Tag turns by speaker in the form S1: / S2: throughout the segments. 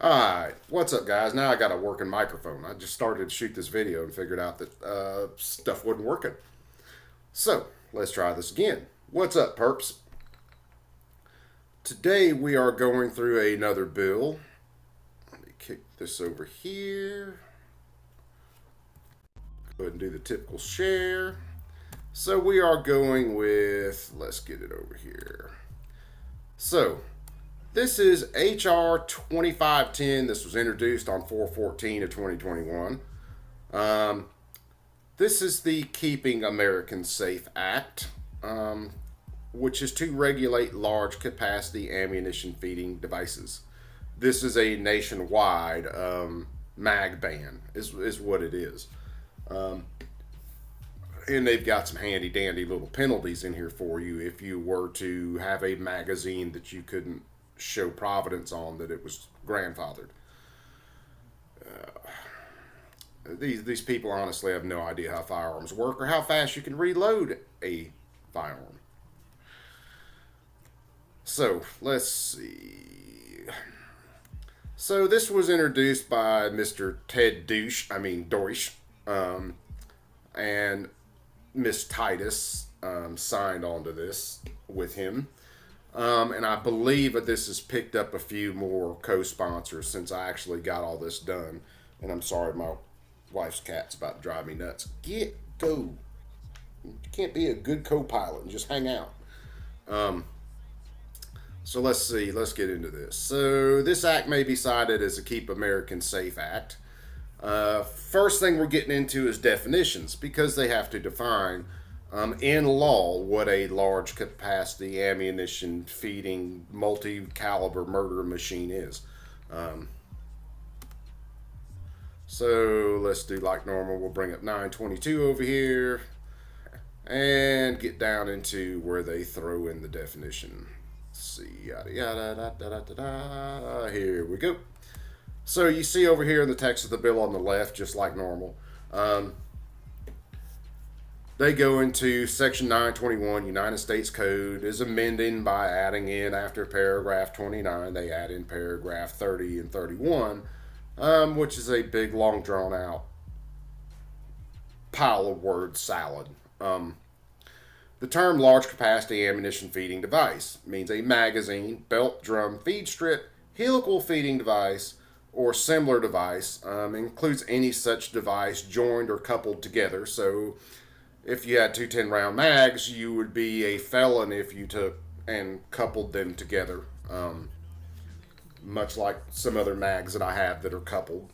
S1: Alright, what's up guys? Now I got a working microphone. I just started to shoot this video and figured out that stuff wasn't working. So, let's try this again. What's up, perps? Today we are going through another bill. Let me kick this over here. Go ahead and do the typical share. So we are going with, let's get it over here. So, this is HR 2510. This was introduced on 4/14 of 2021. Um, this is the Keeping Americans Safe Act, which is to regulate large capacity ammunition feeding devices. This is a nationwide mag ban, is what it is. And they've got some handy dandy little penalties in here for you if you were to have a magazine that you couldn't show providence on that it was grandfathered. These people honestly have no idea how firearms work or how fast you can reload a firearm. So let's see. So this was introduced by Mr. Ted Deutsch, and Miss Titus signed onto this with him. And I believe that this has picked up a few more co-sponsors since I actually got all this done. And I'm sorry, my wife's cat's about to drive me nuts. Go. You can't be a good co-pilot and just hang out. So let's see. Let's get into this. So this act may be cited as a Keep Americans Safe Act. First thing we're getting into is definitions because they have to define in law what a large capacity ammunition feeding multi caliber murder machine is. So let's do like normal. We'll bring up 922 over here and get down into where they throw in the definition. Let's see, yada yada da da da da. Here we go. So you see over here in the text of the bill on the left, just like normal, they go into Section 921 United States Code is amending by adding in after paragraph 29, they add in paragraph 30 and 31, which is a big, long, drawn out pile of word salad. The term large capacity ammunition feeding device means a magazine, belt, drum, feed strip, helical feeding device, or similar device. Includes any such device joined or coupled together. So if you had two 10-round mags, you would be a felon if you took and coupled them together. Much like some other mags that I have that are coupled.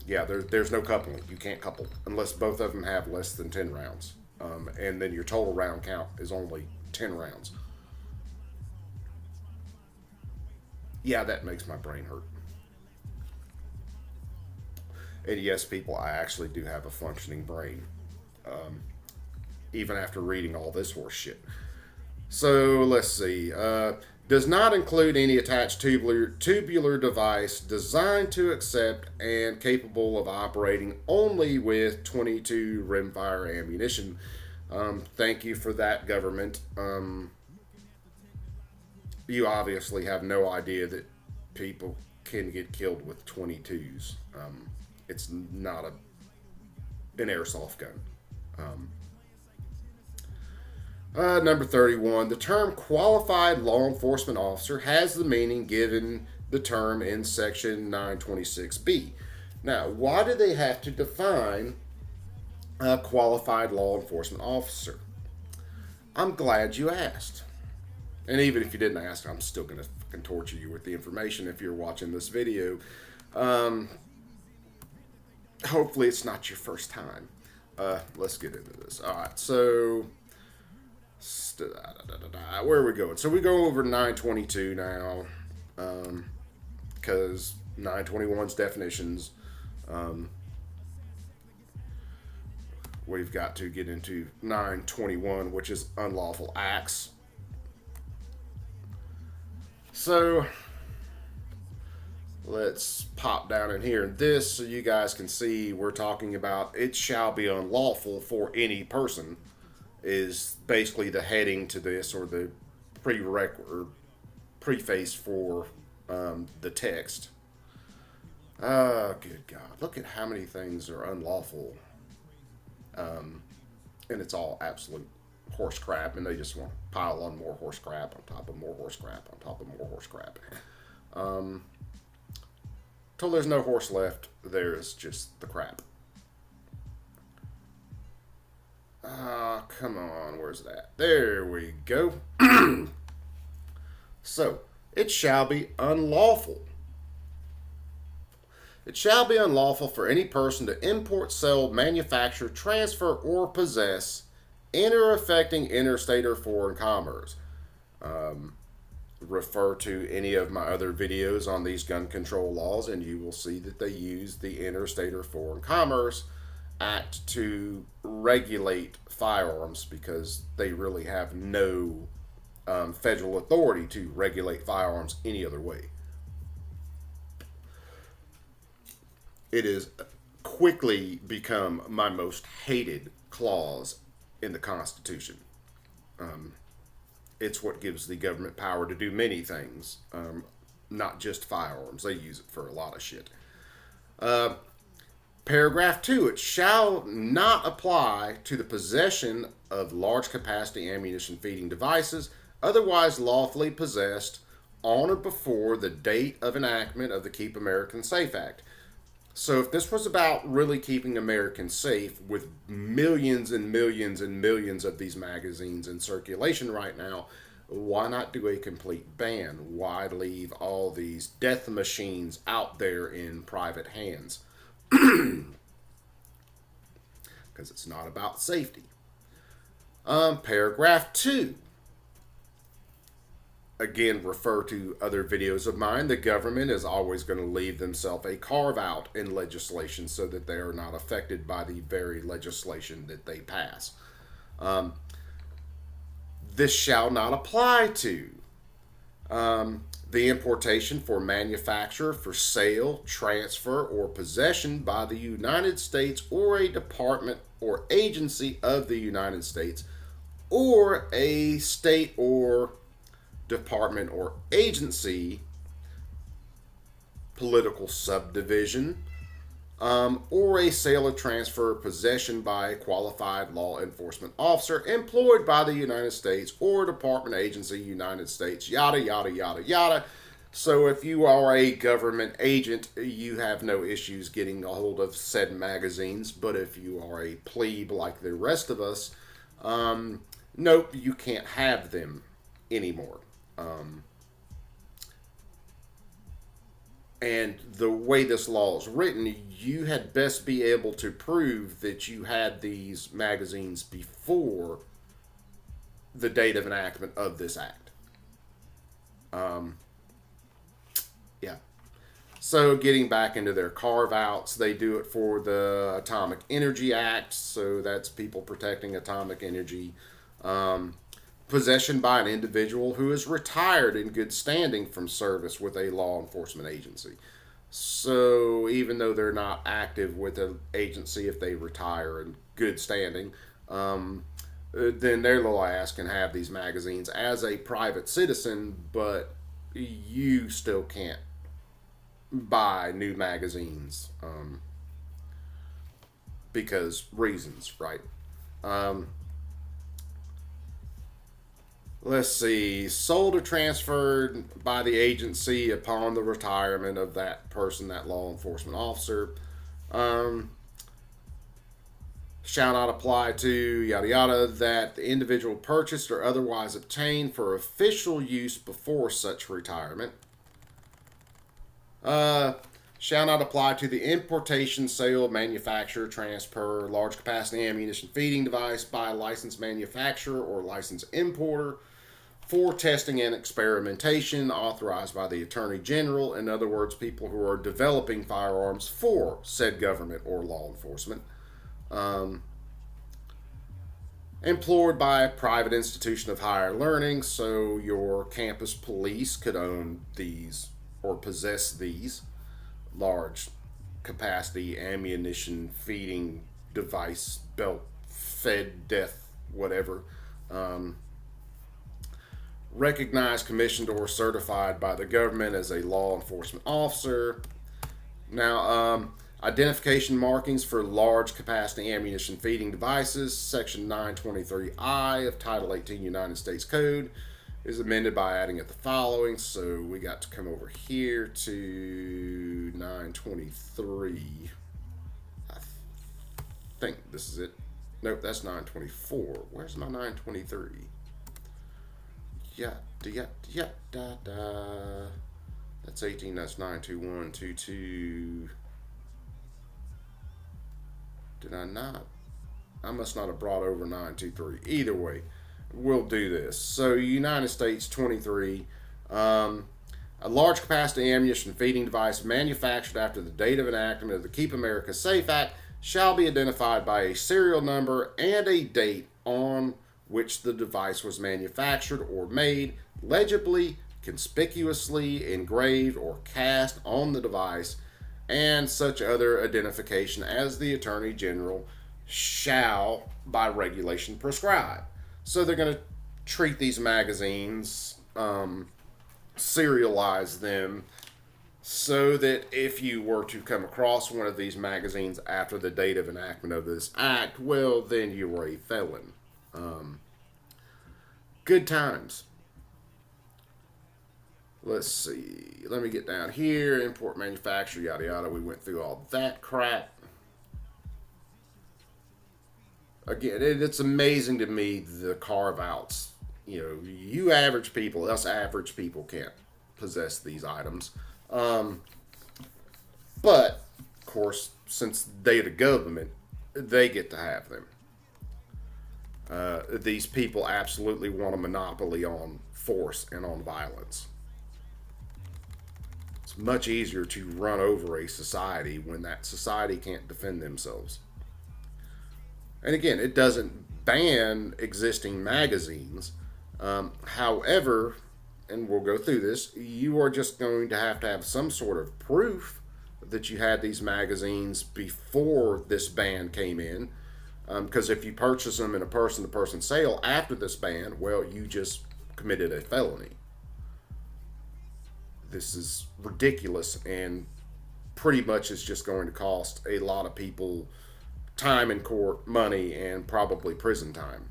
S1: There's no coupling. You can't couple unless both of them have less than 10 rounds. And then your total round count is only 10 rounds. Yeah, that makes my brain hurt. And yes, people, I actually do have a functioning brain, even after reading all this horse shit. So let's see. Does not include any attached tubular device designed to accept and capable of operating only with 22 rimfire ammunition. Thank you for that, government. You obviously have no idea that people can get killed with 22s. It's not an airsoft gun. Number 31. The term qualified law enforcement officer has the meaning given the term in Section 926B. Now, why do they have to define a qualified law enforcement officer? I'm glad you asked. And even if you didn't ask, I'm still going to fucking torture you with the information if you're watching this video. Hopefully, it's not your first time. Let's get into this. All right, so where are we going? So we go over 922 now, because 921's definitions. We've got to get into 921, which is unlawful acts. So let's pop down in here. This, so you guys can see, we're talking about it shall be unlawful for any person is basically the heading to this, or the prereq or preface for the text. Oh, good God. Look at how many things are unlawful. And it's all absolute horse crap, and they just want to pile on more horse crap on top of more horse crap on top of more horse crap. Till there's no horse left, there's just the crap. Ah, come on, where's that? There we go. So, it shall be unlawful. It shall be unlawful for any person to import, sell, manufacture, transfer, or possess in or affecting interstate or foreign commerce. Refer to any of my other videos on these gun control laws, and you will see that they use the Interstate or Foreign Commerce Act to regulate firearms because they really have no federal authority to regulate firearms any other way. It has quickly become my most hated clause in the Constitution. It's what gives the government power to do many things, not just firearms. They use it for a lot of shit. Paragraph 2, it shall not apply to the possession of large capacity ammunition feeding devices otherwise lawfully possessed on or before the date of enactment of the Keep Americans Safe Act. So if this was about really keeping Americans safe with millions and millions and millions of these magazines in circulation right now, why not do a complete ban? Why leave all these death machines out there in private hands? Because it's not about safety. Paragraph 2. Again, refer to other videos of mine. The government is always going to leave themselves a carve out in legislation so that they are not affected by the very legislation that they pass. This shall not apply to the importation for manufacture, for sale, transfer, or possession by the United States or a department or agency of the United States or a state or department or agency, political subdivision, or a sale or transfer or possession by a qualified law enforcement officer employed by the United States or department agency, United States, yada, yada, yada, yada. So if you are a government agent, you have no issues getting a hold of said magazines. But if you are a plebe like the rest of us, nope, you can't have them anymore. And the way this law is written, you had best be able to prove that you had these magazines before the date of enactment of this act. Yeah. So getting back into their carve-outs, they do it for the Atomic Energy Act, so that's people protecting atomic energy. Possession by an individual who is retired in good standing from service with a law enforcement agency. So even though they're not active with an agency, if they retire in good standing, then their little ass can have these magazines as a private citizen, but you still can't buy new magazines because reasons, right? Let's see, sold or transferred by the agency upon the retirement of that person, that law enforcement officer. Shall not apply to, yada yada, that the individual purchased or otherwise obtained for official use before such retirement. Shall not apply to the importation, sale, manufacture, transfer, large capacity ammunition feeding device by a licensed manufacturer or licensed importer for testing and experimentation authorized by the Attorney General. In other words, people who are developing firearms for said government or law enforcement. Employed by a private institution of higher learning, so your campus police could own these or possess these large capacity ammunition feeding device, belt fed, death, whatever. Recognized, commissioned, or certified by the government as a law enforcement officer. Now, identification markings for large capacity ammunition feeding devices, Section 923I of Title 18 United States Code is amended by adding it the following. So we got to come over here to 923. I think this is it. Nope, that's 924. Where's my 923? Yeah, da. That's 18. That's 92122. Did I not? I must not have brought over 923. Either way, we'll do this. So, United States 23. A large capacity ammunition feeding device manufactured after the date of enactment of the Keep America Safe Act shall be identified by a serial number and a date on which the device was manufactured or made, legibly, conspicuously engraved or cast on the device, and such other identification as the Attorney General shall, by regulation, prescribe. So they're going to treat these magazines, serialize them, so that if you were to come across one of these magazines after the date of enactment of this act, well, then you were a felon. Good times. Let's see. Let me get down here. Import, manufacture, yada yada. We went through all that crap. Again, it's amazing to me the carve outs. You know, you average people, us average people can't possess these items. But, of course, since they're the government, they get to have them. These people absolutely want a monopoly on force and on violence. It's much easier to run over a society when that society can't defend themselves. And again, it doesn't ban existing magazines. However, and we'll go through this, you are just going to have some sort of proof that you had these magazines before this ban came in. Because if you purchase them in a person-to-person sale after this ban, well, you just committed a felony. This is ridiculous and pretty much is just going to cost a lot of people time in court, money, and probably prison time.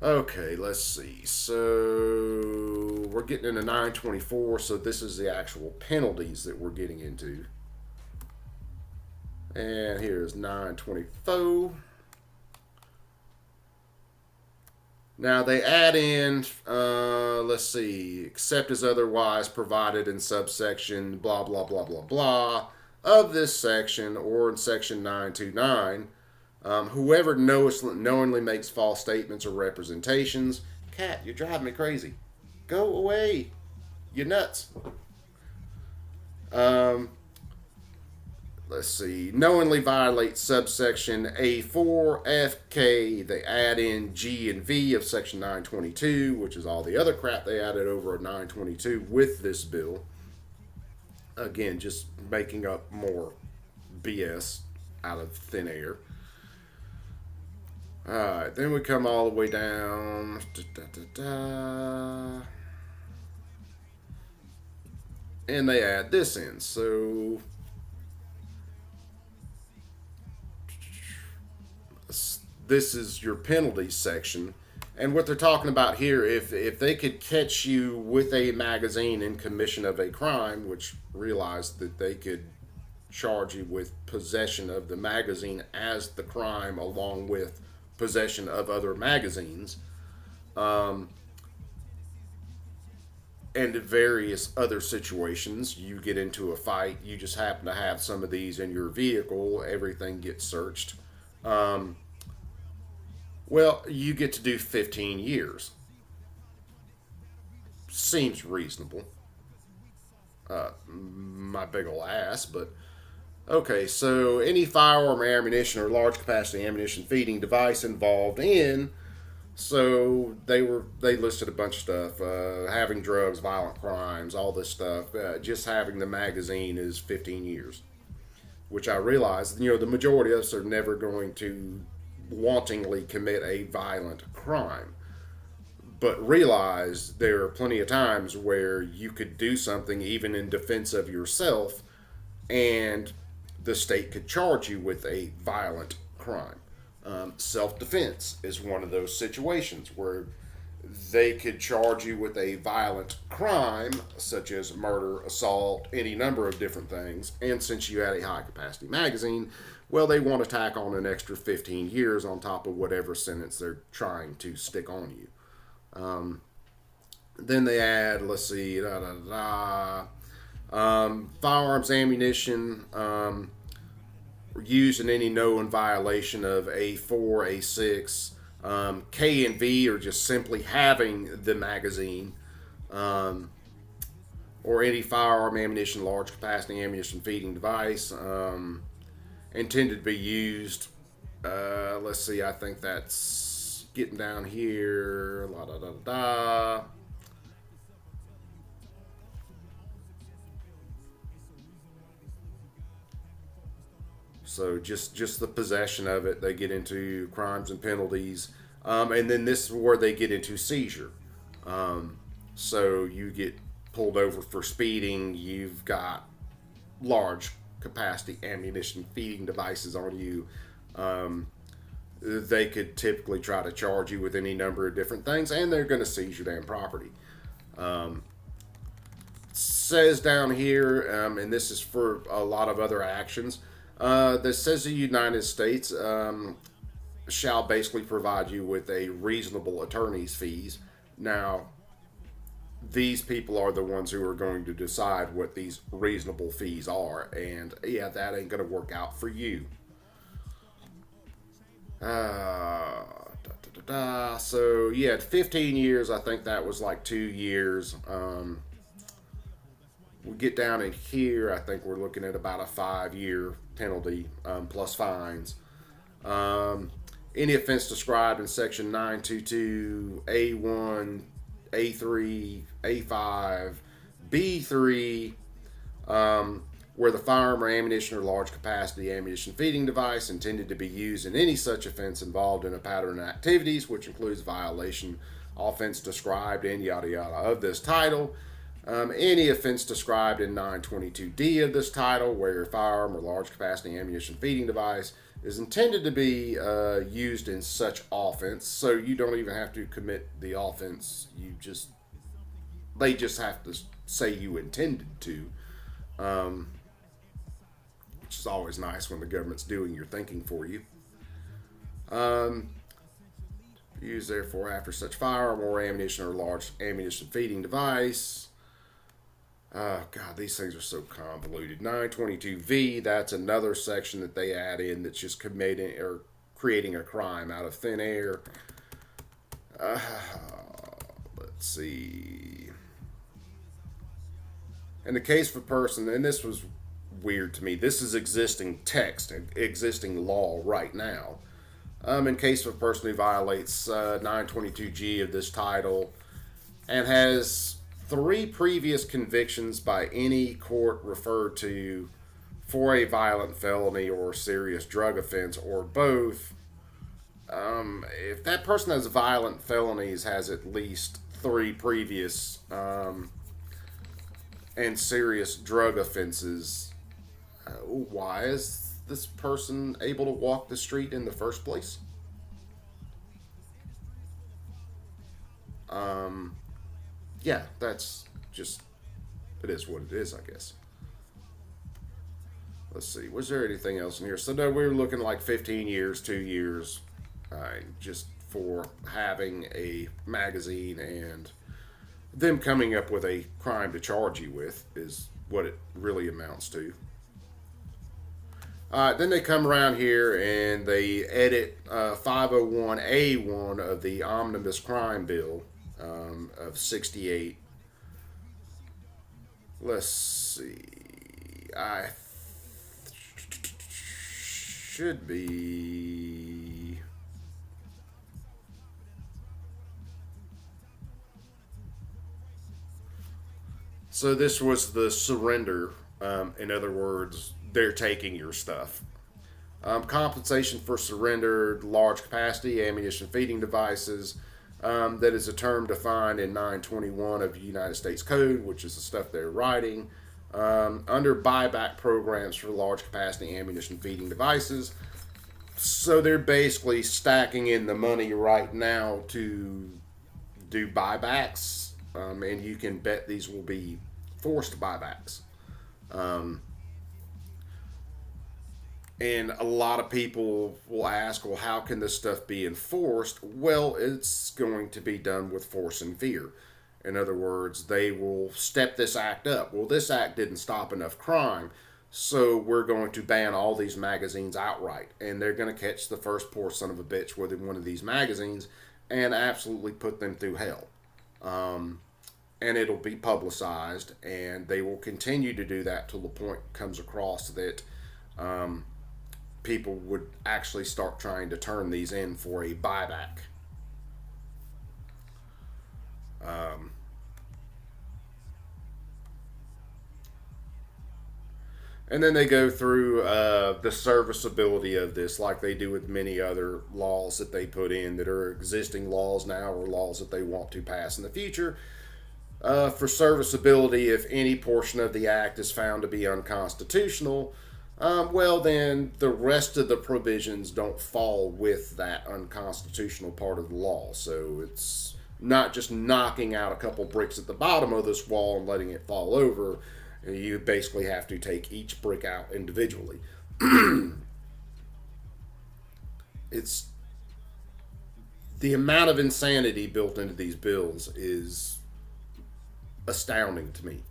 S1: Okay, let's see. So we're getting into 924, so this is the actual penalties that we're getting into. And here's 924. Now they add in, let's see, except as otherwise provided in subsection blah, blah, blah, blah, blah of this section or in section 929. Whoever knowingly makes false statements or representations. Cat, you're driving me crazy. Go away. You're nuts. Let's see. Knowingly violates subsection A4, FK. They add in G and V of section 922, which is all the other crap they added over at 922 with this bill. Again, just making up more BS out of thin air. Alright, then we come all the way down. And they add this in. So this is your penalties section. And what they're talking about here, if they could catch you with a magazine in commission of a crime, which realized that they could charge you with possession of the magazine as the crime along with possession of other magazines, and various other situations. You get into a fight, you just happen to have some of these in your vehicle, everything gets searched. Well, you get to do 15 years. Seems reasonable. My big ol' ass, but okay, so any firearm, ammunition, or large capacity ammunition feeding device involved in. So they listed a bunch of stuff, having drugs, violent crimes, all this stuff. Just having the magazine is 15 years, which I realize, the majority of us are never going to wantingly commit a violent crime. but realize there are plenty of times where you could do something even in defense of yourself, and the state could charge you with a violent crime. Self defense is one of those situations where they could charge you with a violent crime, such as murder, assault, any number of different things. And since you had a high capacity magazine, well, they want to tack on an extra 15 years on top of whatever sentence they're trying to stick on you. Then they add, let's see, firearms ammunition used in any known violation of A4, A6. K and V are just simply having the magazine, or any firearm ammunition, large capacity ammunition feeding device, intended to be used. Let's see, I think that's getting down here. La da da da. So just the possession of it, they get into crimes and penalties, and then this is where they get into seizure. So you get pulled over for speeding. You've got large capacity ammunition feeding devices on you. They could typically try to charge you with any number of different things, and they're going to seize your damn property. Says down here, and this is for a lot of other actions. That says the United States shall basically provide you with a reasonable attorney's fees. Now, these people are the ones who are going to decide what these reasonable fees are, and yeah, that ain't going to work out for you. So you had 15 years. I think that was like 2 years. We get down in here, I think we're looking at about a 5-year penalty, plus fines. Any offense described in section 922, A1, A3, A5, B3, where the firearm or ammunition or large capacity ammunition feeding device intended to be used in any such offense involved in a pattern of activities, which includes violation, offense described in yada yada of this title. Any offense described in 922D of this title, where a firearm or large capacity ammunition feeding device is intended to be used in such offense. So you don't even have to commit the offense. They just have to say you intended to, which is always nice when the government's doing your thinking for you. Used therefore after such firearm or ammunition or large ammunition feeding device. Oh, God, these things are so convoluted. 922V, that's another section that they add in that's just committing or creating a crime out of thin air. Let's see. In the case of a person, and this was weird to me, this is existing text, existing law right now. In case of a person who violates 922G of this title and has 3 previous convictions by any court referred to for a violent felony or serious drug offense or both. If that person has violent felonies, has at least 3 previous and serious drug offenses, why is this person able to walk the street in the first place? Yeah, that's just, it is what it is, I guess. Let's see, was there anything else in here? So no, we were looking like 15 years, 2 years, just for having a magazine, and them coming up with a crime to charge you with is what it really amounts to. Then they come around here and they edit 501A1 of the Omnibus Crime Bill of 68. Let's see. I should be. So this was the surrender. In other words, they're taking your stuff. Compensation for surrendered large capacity ammunition feeding devices. that is a term defined in 921 of the United States Code, which is the stuff they're writing, under buyback programs for large capacity ammunition feeding devices. So they're basically stacking in the money right now to do buybacks, and you can bet these will be forced buybacks. And a lot of people will ask, well, how can this stuff be enforced? Well, it's going to be done with force and fear. In other words, they will step this act up. Well, this act didn't stop enough crime, so we're going to ban all these magazines outright. And they're going to catch the first poor son of a bitch with one of these magazines and absolutely put them through hell. And it'll be publicized, and they will continue to do that till the point comes across that people would actually start trying to turn these in for a buyback. And then they go through the serviceability of this, like they do with many other laws that they put in that are existing laws now or laws that they want to pass in the future. For serviceability, if any portion of the act is found to be unconstitutional, well, then the rest of the provisions don't fall with that unconstitutional part of the law. So it's not just knocking out a couple bricks at the bottom of this wall and letting it fall over. You basically have to take each brick out individually. It's the amount of insanity built into these bills is astounding to me.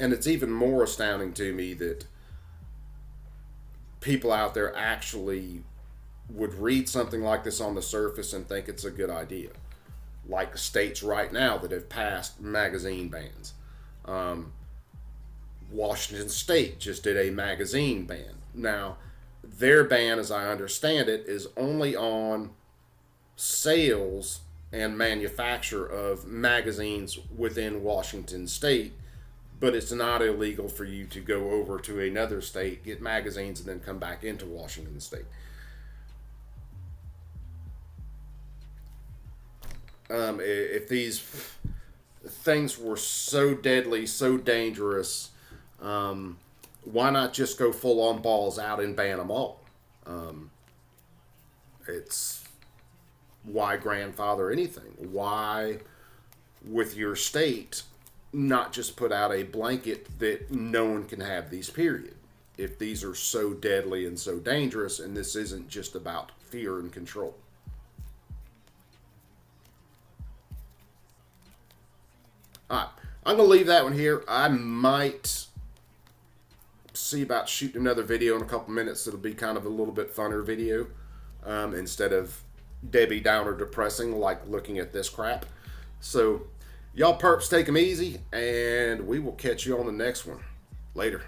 S1: And it's even more astounding to me that people out there actually would read something like this on the surface and think it's a good idea. Like states right now that have passed magazine bans. Washington State just did a magazine ban. Now, their ban, as I understand it, is only on sales and manufacture of magazines within Washington State, but it's not illegal for you to go over to another state, get magazines, and then come back into Washington State. If these things were so deadly, so dangerous, why not just go full on balls out and ban them all? It's why grandfather anything? Why, with your state, not just put out a blanket that no one can have these, period? If these are so deadly and so dangerous, and this isn't just about fear and control. Alright, I'm going to leave that one here. I might see about shooting another video in a couple minutes. It'll be kind of a little bit funner video instead of Debbie Downer depressing like looking at this crap. So, y'all perps take them easy, and we will catch you on the next one. Later.